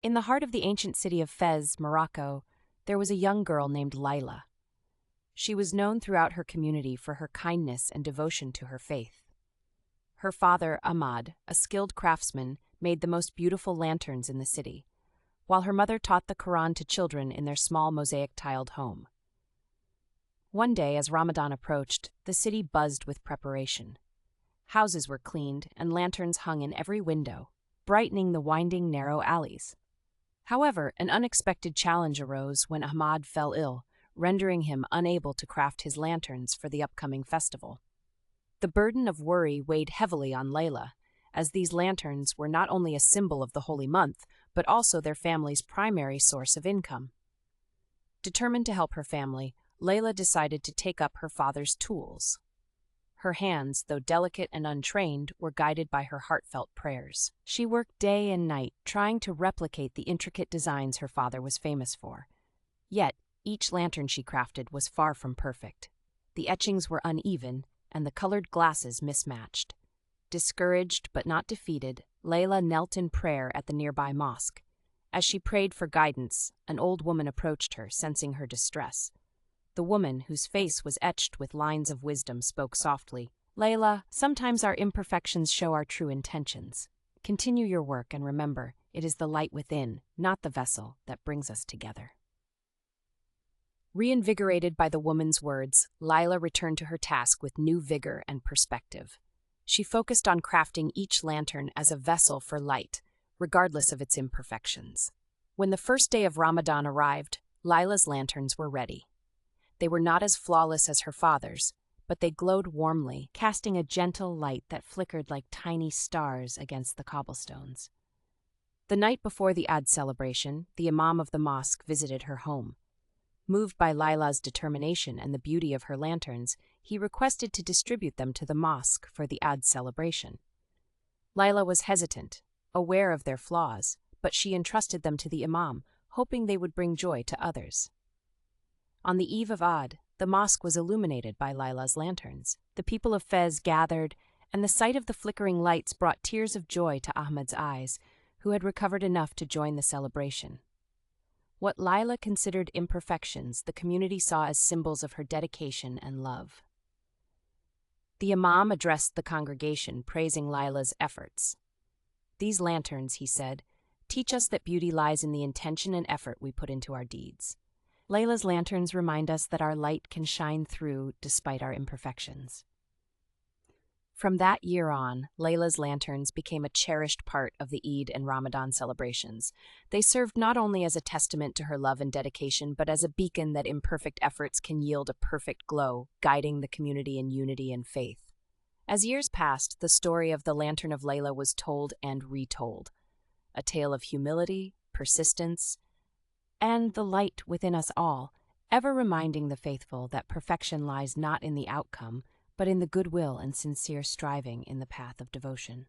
In the heart of the ancient city of Fez, Morocco, there was a young girl named Laila. She was known throughout her community for her kindness and devotion to her faith. Her father, Ahmad, a skilled craftsman, made the most beautiful lanterns in the city, while her mother taught the Quran to children in their small mosaic-tiled home. One day, as Ramadan approached, the city buzzed with preparation. Houses were cleaned and lanterns hung in every window, brightening the winding, narrow alleys. However, an unexpected challenge arose when Ahmad fell ill, rendering him unable to craft his lanterns for the upcoming festival. The burden of worry weighed heavily on Laila, as these lanterns were not only a symbol of the holy month, but also their family's primary source of income. Determined to help her family, Laila decided to take up her father's tools. Her hands, though delicate and untrained, were guided by her heartfelt prayers. She worked day and night, trying to replicate the intricate designs her father was famous for. Yet, each lantern she crafted was far from perfect. The etchings were uneven, and the colored glasses mismatched. Discouraged but not defeated, Laila knelt in prayer at the nearby mosque. As she prayed for guidance, an old woman approached her, sensing her distress. The woman, whose face was etched with lines of wisdom, spoke softly. "Laila, sometimes our imperfections show our true intentions. Continue your work and remember, it is the light within, not the vessel, that brings us together." Reinvigorated by the woman's words, Laila returned to her task with new vigor and perspective. She focused on crafting each lantern as a vessel for light, regardless of its imperfections. When the first day of Ramadan arrived, Laila's lanterns were ready. They were not as flawless as her father's, but they glowed warmly, casting a gentle light that flickered like tiny stars against the cobblestones. The night before the Eid celebration, the imam of the mosque visited her home. Moved by Laila's determination and the beauty of her lanterns, he requested to distribute them to the mosque for the Eid celebration. Laila was hesitant, aware of their flaws, but she entrusted them to the imam, hoping they would bring joy to others. On the eve of Eid, the mosque was illuminated by Laila's lanterns. The people of Fez gathered, and the sight of the flickering lights brought tears of joy to Ahmad's eyes, who had recovered enough to join the celebration. What Laila considered imperfections, the community saw as symbols of her dedication and love. The imam addressed the congregation, praising Laila's efforts. "These lanterns," he said, "teach us that beauty lies in the intention and effort we put into our deeds." Laila's lanterns remind us that our light can shine through despite our imperfections. From that year on, Laila's lanterns became a cherished part of the Eid and Ramadan celebrations. They served not only as a testament to her love and dedication, but as a beacon that imperfect efforts can yield a perfect glow, guiding the community in unity and faith. As years passed, the story of the Lantern of Laila was told and retold. A tale of humility, persistence, and the light within us all, ever reminding the faithful that perfection lies not in the outcome, but in the goodwill and sincere striving in the path of devotion.